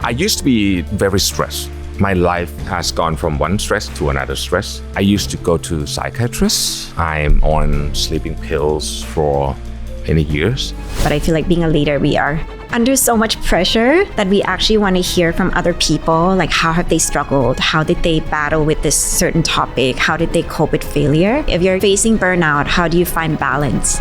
I used to be very stressed. My life has gone from one stress to another stress. I used to go to psychiatrists. I'm on sleeping pills for many years. But I feel like being a leader, we are under so much pressure that we actually want to hear from other people, like how have they struggled? How did they battle with this certain topic? How did they cope with failure? If you're facing burnout, how do you find balance?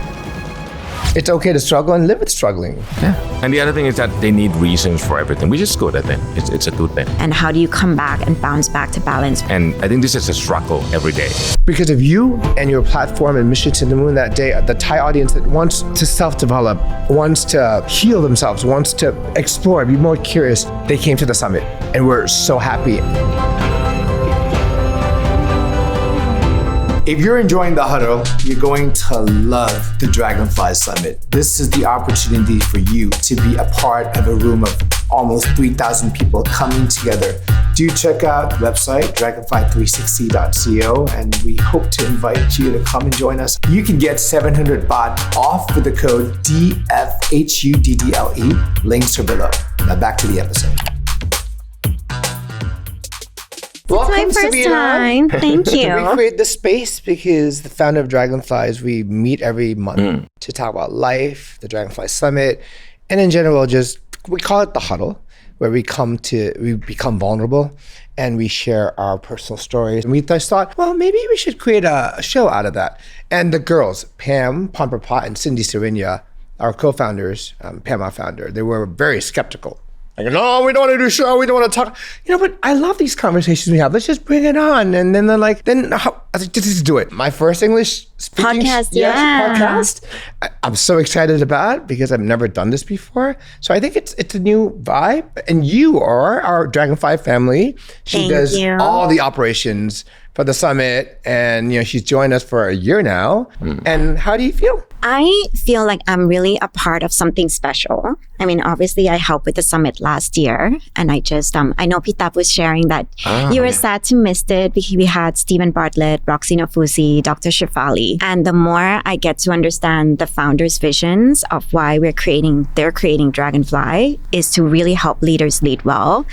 It's okay to struggle and live with struggling. Yeah. And the other thing is that they need reasons for everything, which is good, I think. It's a good thing. And how do you come back and bounce back to balance? And I think this is a struggle every day. Because of you and your platform and Mission to the Moon that day, the Thai audience that wants to self-develop, wants to heal themselves, wants to explore, be more curious, they came to the summit. And we're so happy. If you're enjoying the Huddle, you're going to love the Dragonfly Summit. This is the opportunity for you to be a part of a room of almost 3,000 people coming together. Do check out the website, dragonfly360.co, and we hope to invite you to come and join us. You can get 700 baht off with the code DFHUDDLE. Links are below. Now back to the episode. It's my first time. Thank you. We create this space because the founder of Dragonflies, we meet every month to talk about life, the Dragonfly Summit, and in general, we call it the Huddle, where we become vulnerable and we share our personal stories. And we just thought, well, maybe we should create a show out of that. And the girls, Pam Pomperpot and Cindy Serinya, our co-founders, Pam, our founder, they were very skeptical. Like, no, we don't want to do a show. We don't want to talk. But I love these conversations we have. Let's just bring it on. And then they're like, I was like, just do it. My first English speaking podcast. I'm so excited about it because I've never done this before. So I think it's a new vibe. And you are our Dragonfly family. She does all the operations for the summit. And, she's joined us for a year now. And how do you feel? I feel like I'm really a part of something special. I mean, obviously, I helped with the summit last year. And I just, I know Pitap was sharing that you were sad to miss it because we had Stephen Bartlett, Roxy Nafusi, Dr. Shefali. And the more I get to understand the founders' visions of why they're creating Dragonfly is to really help leaders lead well,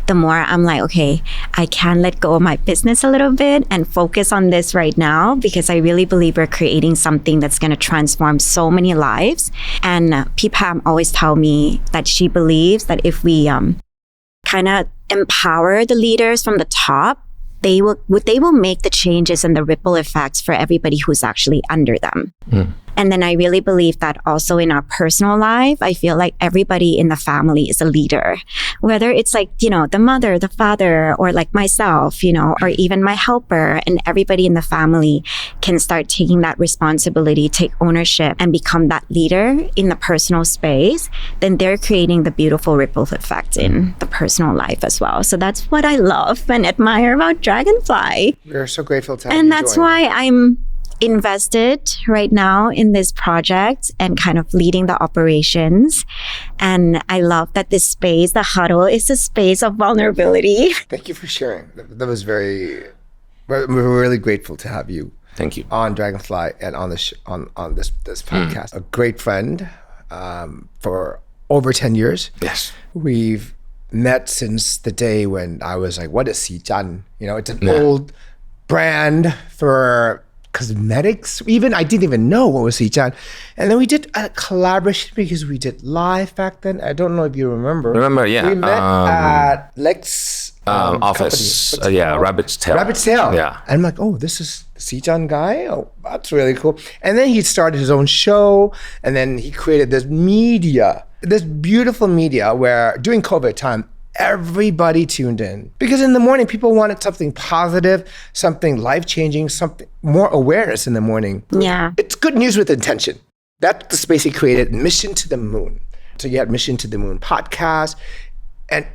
the more I'm like, okay, I can let go of my business a little bit and focus on this right now because I really believe we're creating something that's going to transform so many lives. And Pam always tell me that she believes that if we kind of empower the leaders from the top, they will make the changes and the ripple effects for everybody who's actually under them. And then I really believe that also in our personal life, I feel like everybody in the family is a leader, whether it's like, the mother, the father, or like myself, or even my helper, and everybody in the family can start taking that responsibility, take ownership, and become that leader in the personal space. Then they're creating the beautiful ripple effect in the personal life as well. So that's what I love and admire about Dragonfly. We're so grateful to have you And that's join. why I'm invested right now in this project and kind of leading the operations. And I love that this space, the Huddle, is a space of vulnerability. Thank you for sharing. That was we're really grateful to have you. Thank you. On Dragonfly and on this podcast. A great friend for over 10 years. Yes. We've met since the day when I was like, what is Sichan? It's an old brand for cosmetics. Even I didn't even know what was Sichan. And then we did a collaboration because we did live back then. I don't know if you remember. Yeah. We met at Lex office. Rabbit's Tail. Rabbit's Tail. Yeah. And I'm like, oh, this is the Sichan guy? Oh, that's really cool. And then he started his own show. And then he created this beautiful media where during COVID time, everybody tuned in. Because in the morning, people wanted something positive, something life-changing, something more awareness in the morning. Yeah. It's good news with intention. That's the space he created, Mission to the Moon. So you had Mission to the Moon podcast. And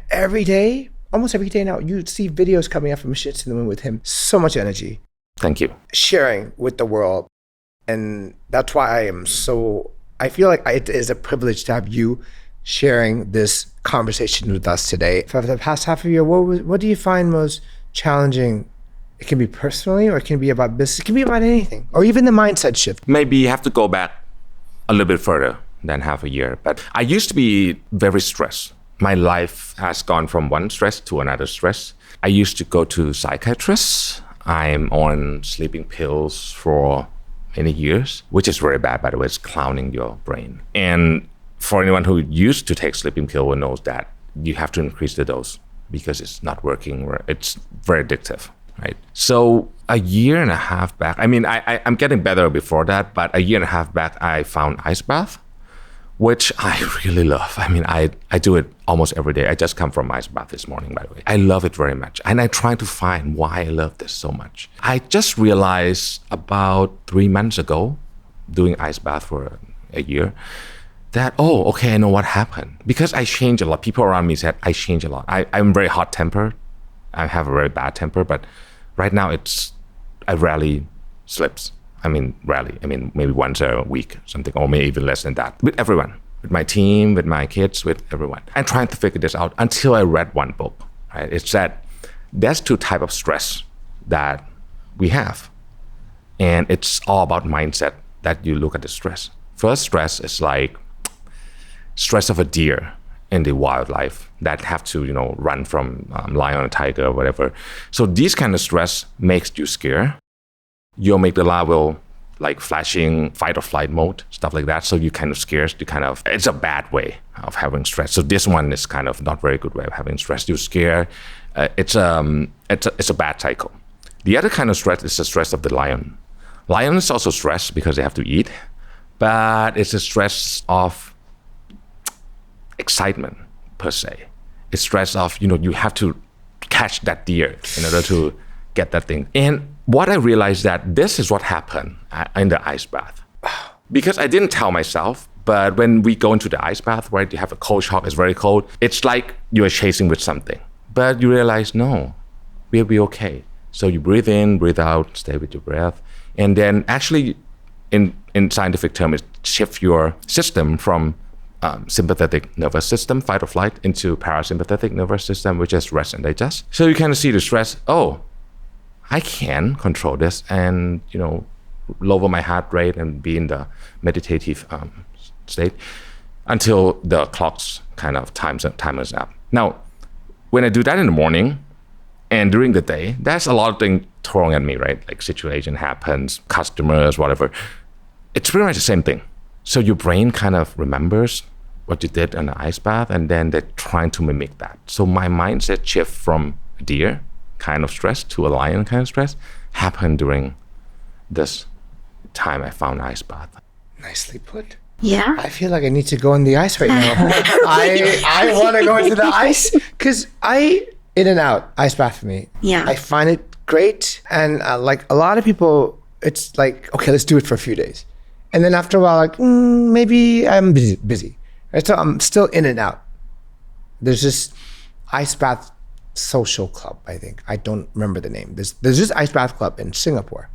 almost every day now, you see videos coming out from Mission to the Moon with him. So much energy. Thank you. Sharing with the world. And that's why I feel like it is a privilege to have you sharing this conversation with us today. For the past half of a year, what do you find most challenging? It can be personally, or it can be about business. It can be about anything, or even the mindset shift. Maybe you have to go back a little bit further than half a year. But I used to be very stressed. My life has gone from one stress to another stress. I used to go to psychiatrists. I'm on sleeping pills for many years, which is very bad, by the way. It's clowning your brain. And for anyone who used to take sleeping pill knows that you have to increase the dose because it's not working. It's very addictive, right? So a year and a half back, I'm getting better before that, but a year and a half back, I found ice bath, which I really love. I do it almost every day. I just come from ice bath this morning, by the way. I love it very much. And I try to find why I love this so much. I just realized about 3 months ago, doing ice bath for a year, that, I know what happened. Because I change a lot. People around me said I change a lot. I'm very hot-tempered. I have a very bad temper, but right now I rarely slips. Rarely. Maybe once a week, something, or maybe even less than that. With everyone, with my team, with my kids, with everyone. I'm trying to figure this out until I read one book. Right? It said there's 2 types of stress that we have, and it's all about mindset that you look at the stress. First stress is like stress of a deer in the wildlife that have to, run from lion or tiger or whatever. So these kind of stress makes you scared. Your amygdala will like flashing fight or flight mode, stuff like that. So you kind of scared. It's a bad way of having stress. So this one is kind of not very good way of having stress. You're scared. It's a bad cycle. The other kind of stress is the stress of the lion. Lion is also stressed because they have to eat, but it's a stress of excitement per se. It's stress of, you have to catch that deer in order to get that thing. And what I realized that this is what happened in the ice bath. Because I didn't tell myself, but when we go into the ice bath, right, you have a cold shock, it's very cold. It's like you are chasing with something. But you realize, no, we'll be okay. So you breathe in, breathe out, stay with your breath. And then actually, in scientific terms, it shifts your system from sympathetic nervous system, fight or flight, into parasympathetic nervous system, which is rest and digest. So you kind of see the stress, I can control this and, lower my heart rate and be in the meditative state until the clock's kind of timers up. Now, when I do that in the morning and during the day, there's a lot of things thrown at me, right? Like situation happens, customers, whatever. It's pretty much the same thing. So your brain kind of remembers what you did in the ice bath, and then they're trying to mimic that. So my mindset shift from deer kind of stress to a lion kind of stress happened during this time I found ice bath. Nicely put. Yeah. I feel like I need to go in the ice right now. I want to go into the ice because in and out, ice bath for me. Yeah. I find it great. And like a lot of people, it's like, okay, let's do it for a few days. And then after a while, like, maybe I'm busy. Right? So I'm still in and out. There's this ice bath social club, I think. I don't remember the name. There's this ice bath club in Singapore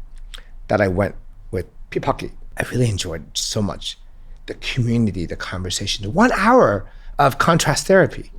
that I went with Pipaki. I really enjoyed it so much. The community, the conversation, the 1 hour of contrast therapy.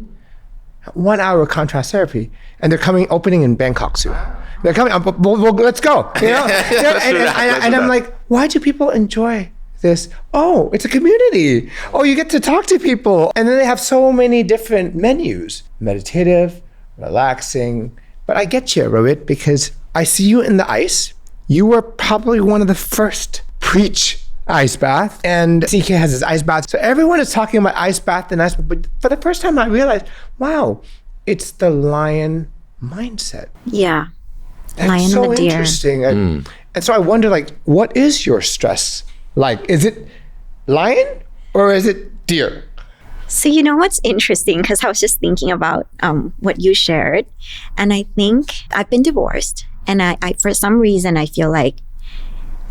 1 hour contrast therapy. And they're opening in Bangkok soon. They're coming, well, let's go. And I'm like, why do people enjoy this? Oh, it's a community. Oh, you get to talk to people. And then they have so many different menus. Meditative, relaxing. But I get you, Rawit, because I see you in the ice. You were probably one of the first preach ice bath, and CK has his ice bath. So everyone is talking about ice bath and ice bath. But for the first time, I realized, wow, it's the lion mindset. Yeah. That's lion so and the deer. Interesting. And so I wonder, like, what is your stress like? Is it lion or is it deer? So you know what's interesting, because I was just thinking about what you shared, and I think I've been divorced, and I for some reason I feel like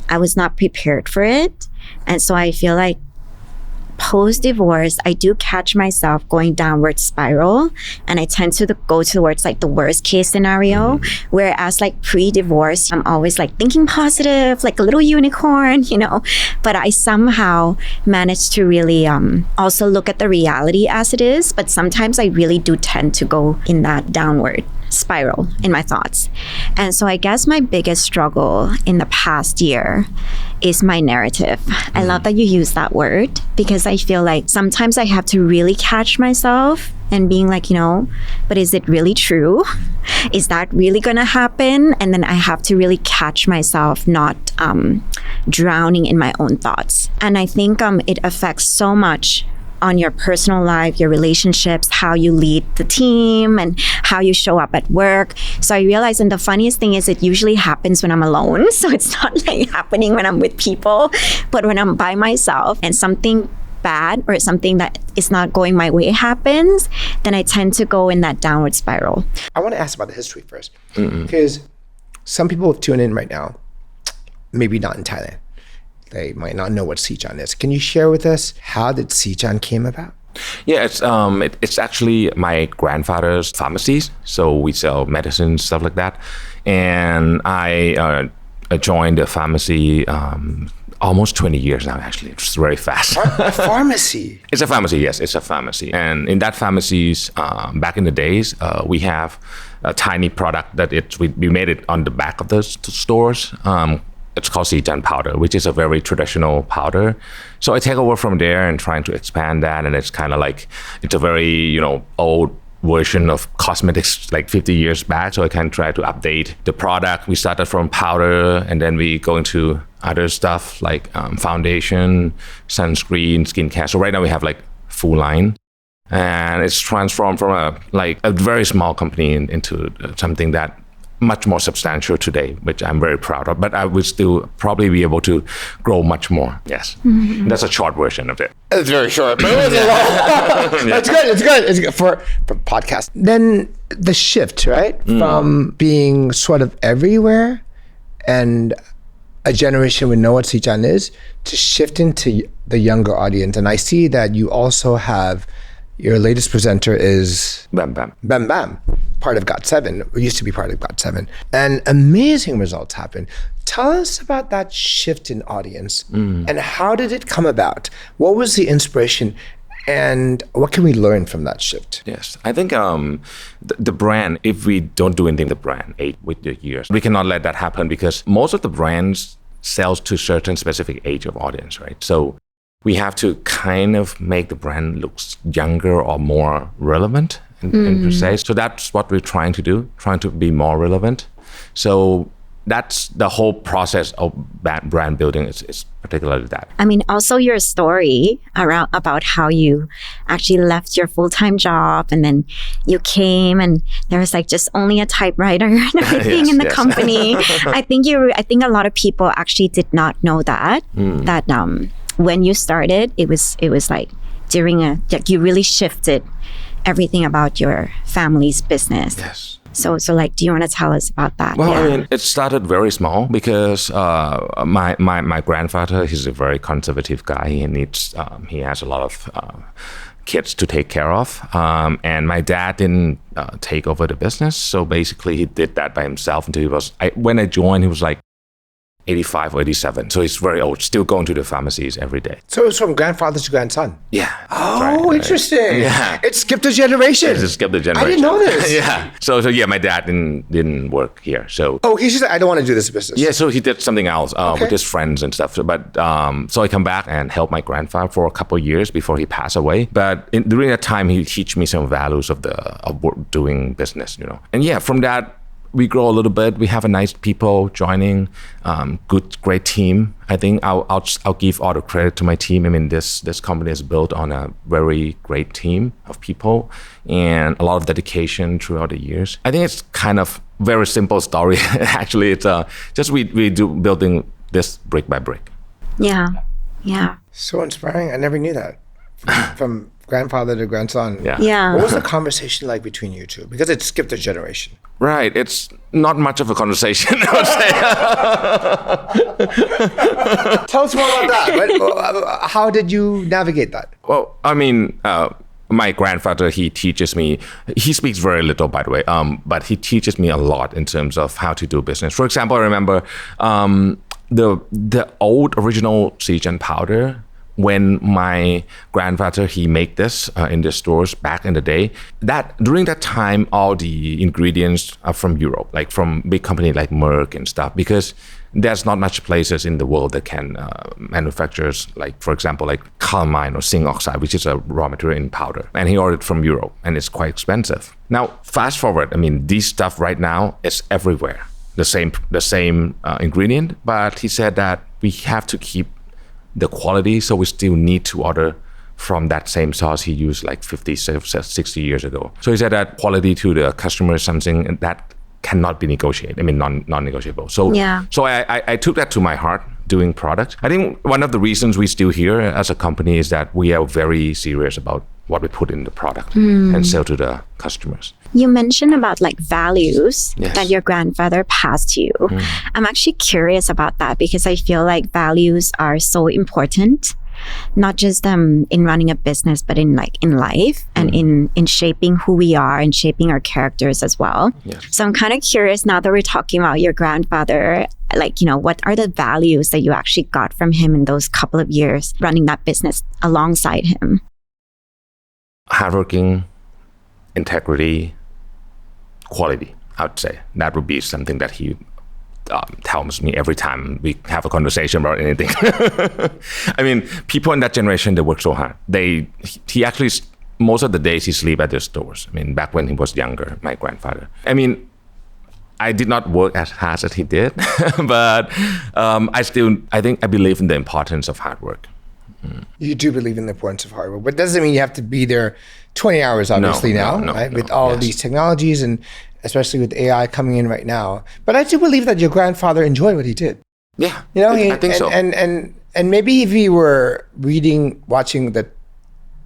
I was not prepared for it, and so I feel like post-divorce I do catch myself going downward spiral, and I tend to go towards like the worst case scenario, whereas like pre-divorce I'm always like thinking positive, like a little unicorn, but I somehow managed to really also look at the reality as it is, but sometimes I really do tend to go in that downward spiral in my thoughts. And so I guess my biggest struggle in the past year is my narrative. I love that you use that word because I feel like sometimes I have to really catch myself and being like, but is it really true? Is that really gonna happen? And then I have to really catch myself not drowning in my own thoughts. And I think it affects so much on your personal life, your relationships, how you lead the team and how you show up at work. So I realized, and the funniest thing is it usually happens when I'm alone. So it's not like happening when I'm with people, but when I'm by myself and something bad or something that is not going my way happens, then I tend to go in that downward spiral. I want to ask about the history first, because some people tune in right now, maybe not in Thailand. They might not know what Sichan is. Can you share with us how did Sichan came about? Yeah, it's actually my grandfather's pharmacies. So we sell medicine, stuff like that. And I joined the pharmacy almost 20 years now, actually. It's very fast. A pharmacy? It's a pharmacy, yes. It's a pharmacy. And in that pharmacies, back in the days, we have a tiny product that we made it on the back of the stores. It's called Sichan powder, which is a very traditional powder. So I take over from there and trying to expand that. And it's kind of like, it's a very, old version of cosmetics like 50 years back. So I can try to update the product. We started from powder and then we go into other stuff like foundation, sunscreen, skincare. So right now we have like full line. And it's transformed from a very small company into something that much more substantial today, which I'm very proud of, but I will still probably be able to grow much more. Yes. Mm-hmm. That's a short version of it. It's very short, but it was a long. It's good for podcast. Then the shift, right? From being sort of everywhere and a generation would know what Sichan is to shifting to the younger audience. And I see that you also have your latest presenter is Bam Bam. Bam Bam, part of GOT7, or used to be part of GOT7. And amazing results happen. Tell us about that shift in audience and how did it come about? What was the inspiration and what can we learn from that shift? Yes, I think the brand, if we don't do anything, the brand age with the years. We cannot let that happen because most of the brands sells to certain specific age of audience, right? So we have to kind of make the brand look younger or more relevant in precise. So that's what we're trying to do, trying to be more relevant. So that's the whole process of brand building is particularly that. I mean, also your story about how you actually left your full-time job and then you came and there was like just only a typewriter and everything in the company. I think a lot of people actually did not know that when you started, it was like you really shifted everything about your family's business. Yes. So like, do you want to tell us about that? Well, I mean, it started very small because my grandfather, he's a very conservative guy. He has a lot of kids to take care of. And my dad didn't take over the business. So basically he did that by himself until when I joined, he was like 85 or 87. So he's very old, still going to the pharmacies every day. So it's from grandfather to grandson? Yeah. Oh, interesting. Yeah. It skipped a generation. It skipped a generation. I didn't know this. Yeah. So yeah, my dad didn't work here. So he just said, I don't want to do this business. Yeah, so he did something else with his friends and stuff. But so I come back and help my grandfather for a couple of years before he passed away. But during that time, he teach me some values of doing business, And yeah, from that, we grow a little bit. We have a nice people joining, great team. I think I'll give all the credit to my team. I mean, this company is built on a very great team of people and a lot of dedication throughout the years. I think it's kind of very simple story. Actually, it's just we do building this brick by brick. Yeah. So inspiring. I never knew that. From grandfather to grandson. Yeah. What was the conversation like between you two? Because it skipped a generation. Right. It's not much of a conversation, I would say. Tell us more about that. How did you navigate that? Well, I mean, my grandfather, he teaches me, he speaks very little, by the way, but he teaches me a lot in terms of how to do business. For example, I remember the old original Sichan powder when my grandfather, he made this in the stores back in the day, that during that time, all the ingredients are from Europe, like from big company like Merck and stuff, because there's not much places in the world that can manufacture, like, for example, like calamine or zinc oxide, which is a raw material in powder. And he ordered from Europe, and it's quite expensive. Now, fast forward, I mean, this stuff right now is everywhere. The same ingredient, but he said that we have to keep the quality, so we still need to order from that same source he used like 50, 60 years ago. So he said that quality to the customer is something that cannot be negotiated. I mean, non-negotiable. So I took that to my heart doing product. I think one of the reasons we still here as a company is that we are very serious about what we put in the product and sell to the customers. You mentioned about like values Yes. that your grandfather passed you. I'm actually curious about that because I feel like values are so important, not just in running a business, but in life and in shaping who we are and shaping our characters as well. Yes. So I'm kind of curious now that we're talking about your grandfather, like, you know, what are the values that you actually got from him in those couple of years running that business alongside him? Hardworking, integrity, quality, I would say. That would be something that he tells me every time we have a conversation about anything. I mean, people in that generation, they work so hard. He actually, most of the days he sleep at the stores. I mean, back when he was younger, my grandfather. I mean, I did not work as hard as he did, but I think I believe in the importance of hard work. You do believe in the importance of hard work, but it doesn't mean you have to be there 20 hours, obviously, right? With all these technologies and especially with AI coming in right now. But I do believe that your grandfather enjoyed what he did. Yeah, You know, I think so. And maybe if he were watching the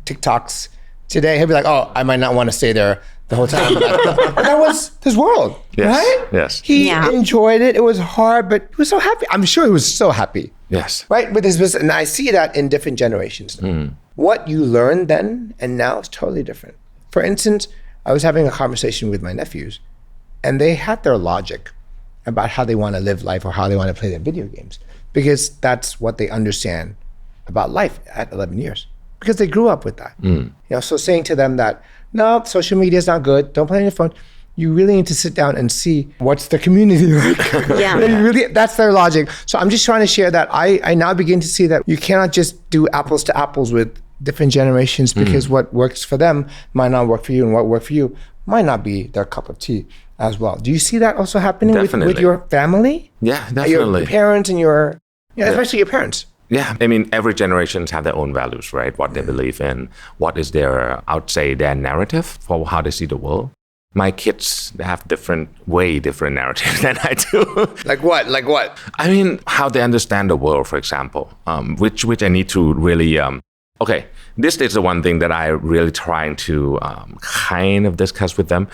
TikToks today, he'd be like, oh, I might not want to stay there the whole time. But that was his world, Yes, right? yes. He enjoyed it. It was hard, but he was so happy. I'm sure he was so happy. Yes. Right? With his business. And I see that in different generations. What you learned then and now is totally different. For instance, I was having a conversation with my nephews, and they had their logic about how they want to live life or how they want to play their video games, because that's what they understand about life at 11 years, because they grew up with that. You know, so saying to them that, no, social media is not good, don't play on your phone. You really need to sit down and see what's the community like. That's their logic. So I'm just trying to share that I now begin to see that you cannot just do apples to apples with different generations, because what works for them might not work for you, and what worked for you might not be their cup of tea as well. Do you see that also happening with your family? Yeah, definitely. Your parents and especially your parents. Yeah, I mean, every generation have their own values, right? What they believe in, what is their, I would say, their narrative for how they see the world. My kids, they have different narratives than I do. Like what? I mean, how they understand the world, for example, which I need to really, okay, this is the one thing that I really trying to kind of discuss with them,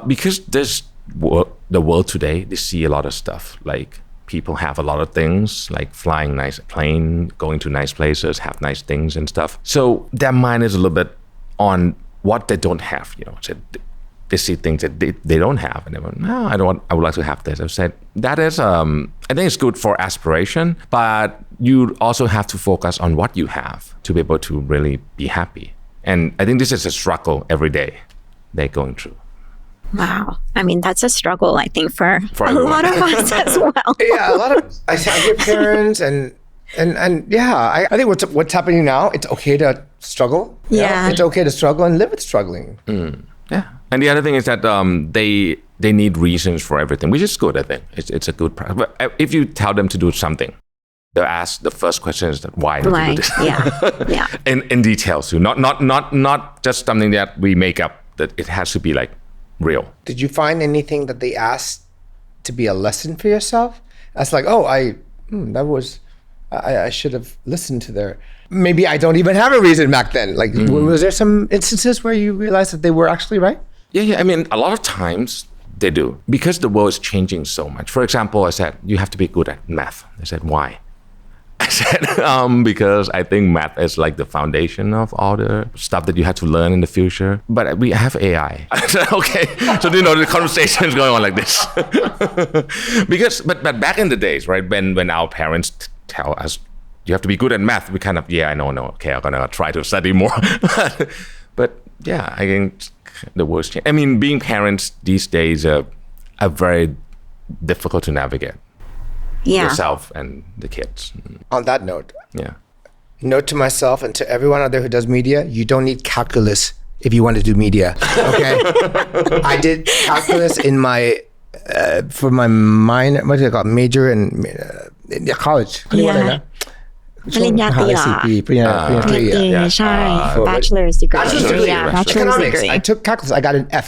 because the world today, they see a lot of stuff, like people have a lot of things, like flying nice plane, going to nice places, have nice things and stuff. So their mind is a little bit on what they don't have, you know. So they see things that they don't have, and they went, no, I would like to have this. I said, that is, I think it's good for aspiration, but you also have to focus on what you have to be able to really be happy. And I think this is a struggle every day they're going through. Wow. I mean, that's a struggle, I think, for a everyone. lot of us as well. Yeah, a lot of I get parents and yeah, I think what's happening now, it's okay to struggle. You know? Yeah. It's okay to struggle and live with struggling. Yeah. And the other thing is that they need reasons for everything, which is good, I think. It's a good practice. But if you tell them to do something, they'll ask, the first question is that why did you do this? Yeah. In details too. Not just something that we make up, that it has to be like real. Did you find anything that they asked to be a lesson for yourself? That's like, oh, I should have listened to their, maybe I don't even have a reason back then. Like, was there some instances where you realized that they were actually right? Yeah. I mean, a lot of times they do, because the world is changing so much. For example, I said, you have to be good at math. They said, why? I said, because I think math is like the foundation of all the stuff that you have to learn in the future. But we have AI. I said, okay. So, the conversation is going on like this. But back in the days, right, when our parents tell us you have to be good at math. We kind of, I know. Okay, I'm gonna try to study more. But yeah, I think the worst. I mean, being parents these days are very difficult to navigate. Yeah. Yourself and the kids. On that note, Yeah. note to myself and to everyone out there who does media, you don't need calculus if you want to do media. Okay. I did calculus in my for my minor, what do they call it, major in college. ปริญญาตรีเหรอ ปริญญาตรี ใช่ bachelor's degree Bachelor's degree, yeah right? bachelor's Economics. degree I took calculus. I got an F.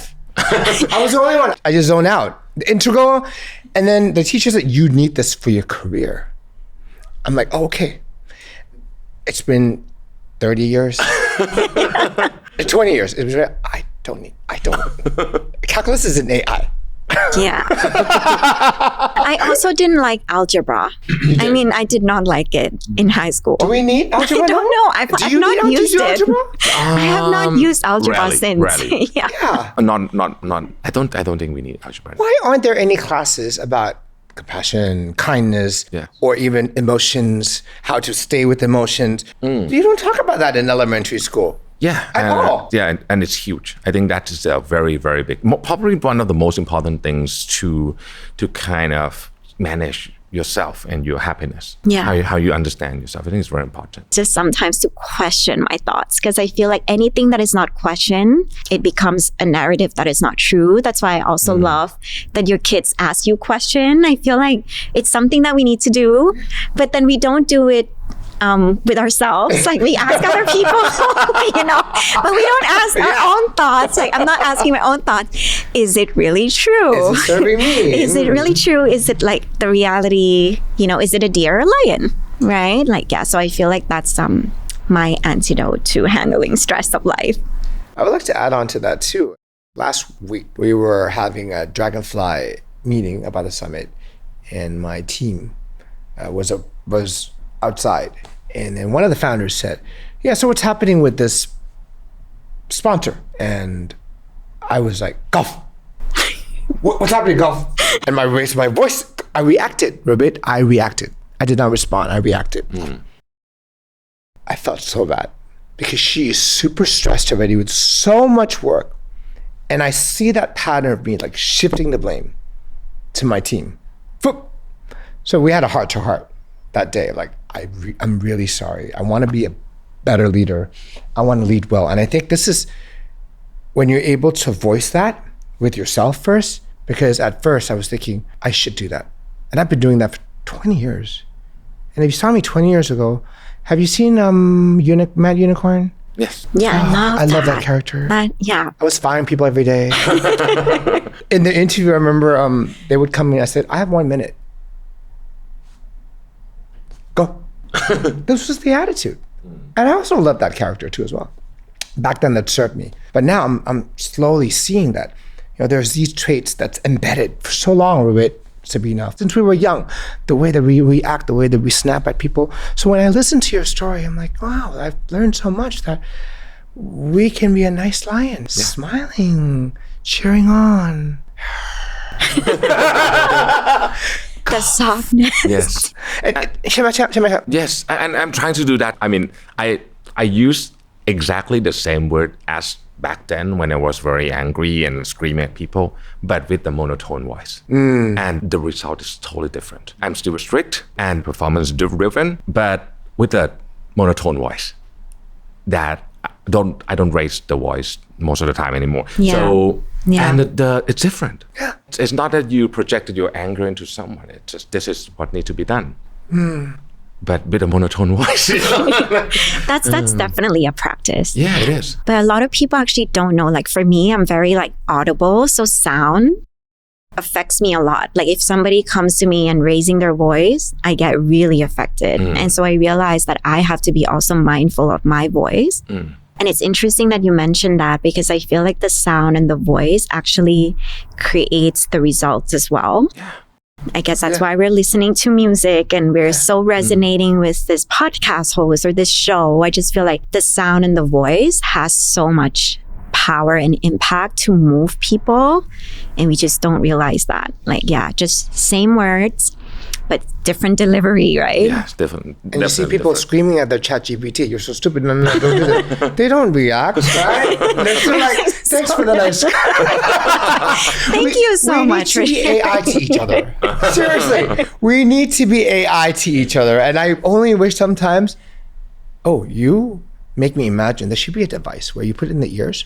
I was the only one. I just zoned out. The integral, and then the teacher said, "You need this for your career." I'm like, oh, "Okay." It's been 30 years, 20 years. It was. I don't. Calculus is an AI. yeah I also didn't like algebra. I mean, I did not like it in high school. Do we need algebra? I don't know. I've not used it. Algebra? I have not used algebra since. Rarely. yeah. Not. I don't think we need algebra. Why aren't there any classes about compassion, kindness, Yeah. or even emotions, how to stay with emotions? You don't talk about that in elementary school. Yeah. At all. Yeah, and it's huge. I think that is a very, very big, probably one of the most important things to kind of manage yourself and your happiness. Yeah. How you understand yourself. I think it's very important. Just sometimes to question my thoughts, because I feel like anything that is not questioned, it becomes a narrative that is not true. That's why I also love that your kids ask you question. I feel like it's something that we need to do, but then we don't do it with ourselves. Like we ask other people, but we don't ask our own thoughts. Like I'm not asking my own thoughts. Is it really true? Is it serving me? Is it really true? Is it like the reality? Is it a deer or a lion? Right? Like, yeah. So I feel like that's my antidote to handling stress of life. I would like to add on to that too. Last week, we were having a Dragonfly meeting about the summit, and my team was outside. And then one of the founders said, "Yeah, so what's happening with this sponsor?" And I was like, "Golf." What's happening, golf? And my voice, I reacted, Rawit. I reacted. I did not respond. I reacted. I felt so bad because she is super stressed already with so much work. And I see that pattern of me like shifting the blame to my team. So we had a heart to heart that day. Like, I'm really sorry. I want to be a better leader. I want to lead well. And I think this is when you're able to voice that with yourself first, because at first I was thinking, I should do that. And I've been doing that for 20 years. And if you saw me 20 years ago, have you seen Mad Unicorn? Yes. Yeah, I love that character. Yeah. I was firing people every day. In the interview, I remember they would come in. I said, "I have 1 minute. Go." This was the attitude. And I also love that character too as well. Back then that served me. But now I'm slowly seeing that, there's these traits that's embedded for so long with Sabina. Since we were young, the way that we react, the way that we snap at people. So when I listen to your story, I'm like, wow, I've learned so much that we can be a nice lion, smiling, cheering on. The softness. Yes. Yes. And I'm trying to do that. I mean, I use exactly the same word as back then when I was very angry and screaming at people, but with the monotone voice. And the result is totally different. I'm still strict and performance driven, but with a monotone voice that I don't raise the voice most of the time anymore. Yeah. So Yeah. and it's different. Yeah. It's not that you projected your anger into someone. It's just, this is what needs to be done. But with a monotone voice. That's definitely a practice. Yeah, it is. But a lot of people actually don't know. Like for me, I'm very like audible. So sound affects me a lot. Like if somebody comes to me and raising their voice, I get really affected. And so I realize that I have to be also mindful of my voice. And it's interesting that you mentioned that, because I feel like the sound and the voice actually creates the results as well. Yeah. I guess that's why we're listening to music and we're so resonating with this podcast host or this show. I just feel like the sound and the voice has so much power and impact to move people. And we just don't realize that. Like, yeah, just same words, but different delivery, right? Yeah, it's different. And you see people screaming at their chat GPT, you're so stupid, no, don't do that. They don't react, right? They're still like, thanks for the nice. Thank you so much. We need to be AI to each other. Seriously, we need to be AI to each other. And I only wish sometimes, you make me imagine there should be a device where you put it in the ears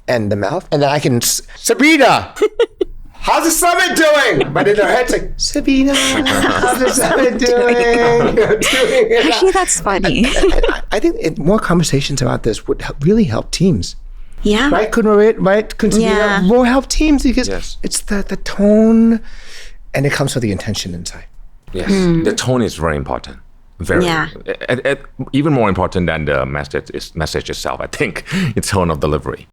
and the mouth, and then I can, Sabina, how's the summit doing? But in their heads like, Sabina, how's the summit doing? Actually, that's funny. I think more conversations about this would really help teams. Yeah. Right? Couldn't Yeah. more help teams because Yes. it's the tone, and it comes with the intention inside. Yes, the tone is very important. Very, Yeah. Even more important than the message itself. I think it's tone of delivery.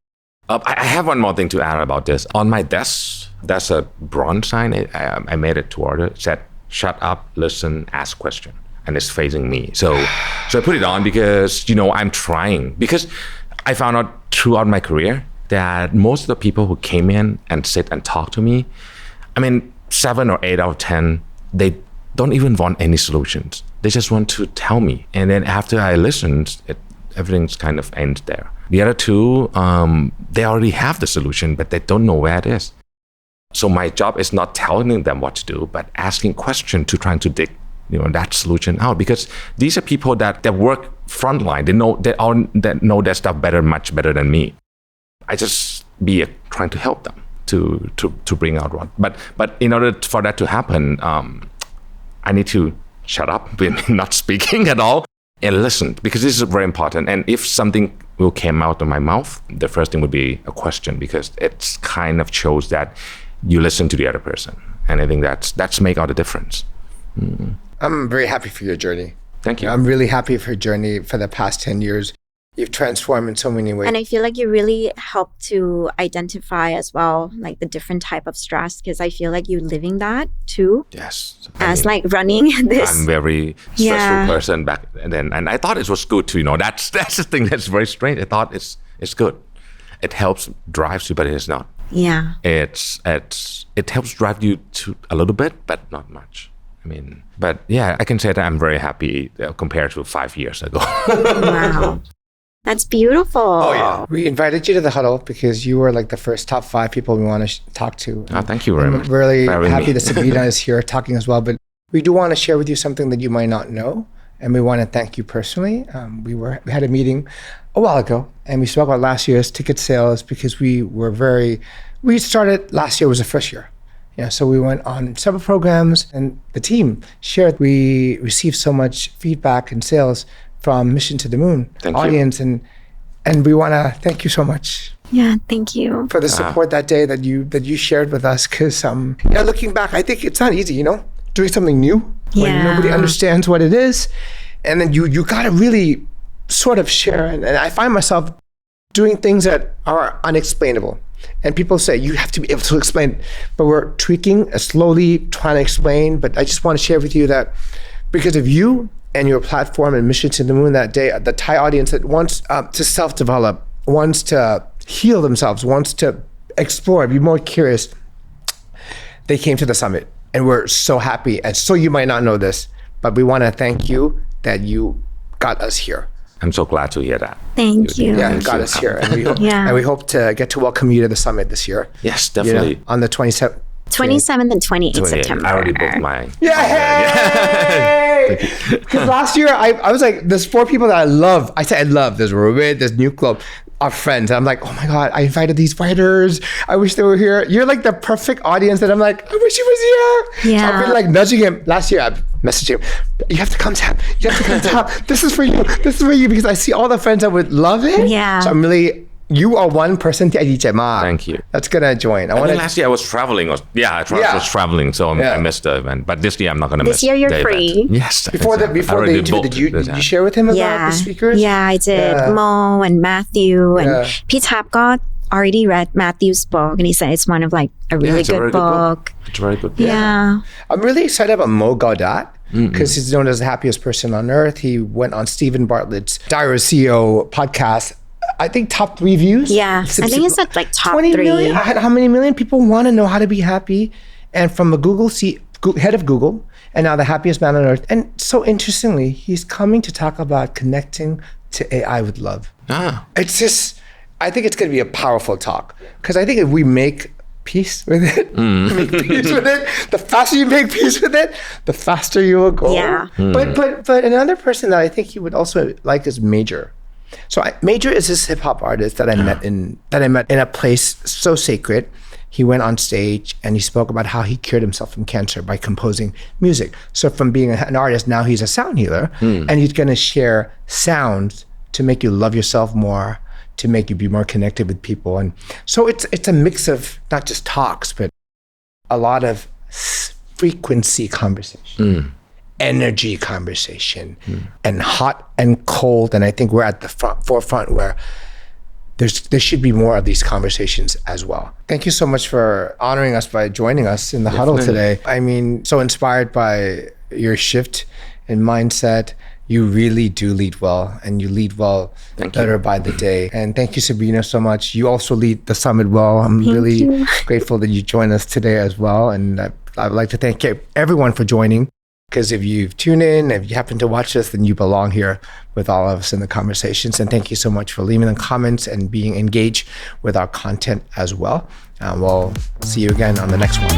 I have one more thing to add about this. On my desk, there's a bronze sign. I made it to order. It said, "Shut up, listen, ask question," and it's facing me. So I put it on because I'm trying. Because I found out throughout my career that most of the people who came in and sit and talk to me, 7 or 8 out of 10, they don't even want any solutions. They just want to tell me. And then after I listened, everything's kind of ends there. The other two, they already have the solution, but they don't know where it is. So my job is not telling them what to do, but asking questions to try to dig that solution out. Because these are people that work frontline. They know their stuff much better than me. I just be trying to help them to bring out one. But in order for that to happen, I need to shut up, not speaking at all, and listen, because this is very important. And if something will come out of my mouth, the first thing would be a question, because it kind of shows that you listen to the other person. And I think that's make all the difference. I'm very happy for your journey. Thank you. I'm really happy for your journey for the past 10 years. You've transformed in so many ways. And I feel like you really help to identify as well, like the different type of stress, because I feel like you're living that too. Yes. As like running this. I'm very stressful person back then, and I thought it was good to, that's the thing that's very strange. I thought it's good. It helps drives you, but it is not. Yeah. It helps drive you to a little bit, but not much. But yeah, I can say that I'm very happy compared to 5 years ago. Wow. That's beautiful. Oh, yeah. We invited you to the Huddle because you were like the first top 5 people we want to talk to. Thank you very much. I'm really happy that Sabina is here talking as well. But we do want to share with you something that you might not know. And we want to thank you personally. We had a meeting a while ago, and we spoke about last year's ticket sales because we started last year was the first year. So we went on several programs, and the team shared. We received so much feedback and sales from Mission to the Moon audience, and we want to thank you so much. Yeah, thank you for the support that day that you shared with us. Because looking back, I think it's not easy, doing something new when nobody understands what it is, and then you got to really sort of share. And I find myself doing things that are unexplainable. And people say, you have to be able to explain, but we're tweaking, slowly trying to explain. But I just want to share with you that because of you and your platform and Mission to the Moon that day, the Thai audience that wants to self-develop, wants to heal themselves, wants to explore, be more curious, they came to the summit. And we're so happy. And so you might not know this, but we want to thank you that you got us here. I'm so glad to hear that. Thank you. Yeah, you got us here. And we hope to get to welcome you to the summit this year. Yes, definitely. On the 27th. 27th and 28th September. I already booked mine. Yay! Because last year, I was like, there's 4 people that I love. I said I love. There's Rawit, there's New Club, our friends. And I'm like, oh my God, I invited these writers. I wish they were here. You're like the perfect audience that I'm like, I wish he was here. Yeah. So I've been like nudging him. Last year, I messaged him, you have to come tap. You have to come tap. This is for you. This is for you. Because I see all the friends that would love it. Yeah. So I'm really... You are one person that I Thank you. That's gonna join. I think last year I was traveling. I was traveling, so I missed the event. But this year I'm not gonna miss. This year you're free. Event. Yes. Before the interview, did you share with him about the speakers? Yeah, I did. Mo and Matthew and Pete Tap got already read Matthew's book, and he said it's one of like a really good book. It's a very good book. Yeah. I'm really excited about Mo Gaudat because he's known as the happiest person on earth. He went on Stephen Bartlett's Diary of a CEO podcast. I think top 3 views. Yeah, I think it's at like top 20 3. million. How many million people want to know how to be happy? And from a Google head of Google, and now the happiest man on earth. And so interestingly, he's coming to talk about connecting to AI with love. It's just, I think it's going to be a powerful talk, because I think if we make peace with it, the faster you make peace with it, the faster you will go. Yeah. But another person that I think you would also like is Major. So Major is this hip hop artist that I met in a place so sacred. He went on stage and he spoke about how he cured himself from cancer by composing music. So from being an artist, now he's a sound healer, and he's going to share sounds to make you love yourself more, to make you be more connected with people. And so it's a mix of not just talks, but a lot of frequency conversation, energy conversation, and hot and cold. And I think we're at the forefront where there should be more of these conversations as well. Thank you so much for honoring us by joining us in the Huddle today. I mean, so inspired by your shift in mindset. You really do lead well, and you lead well better by the day. And thank you, Sabrina, so much. You also lead the summit well. I'm really grateful that you joined us today as well. And I'd like to thank everyone for joining, because if you've tuned in, if you happen to watch this, then you belong here with all of us in the conversations. And thank you so much for leaving the comments and being engaged with our content as well. We'll see you again on the next one.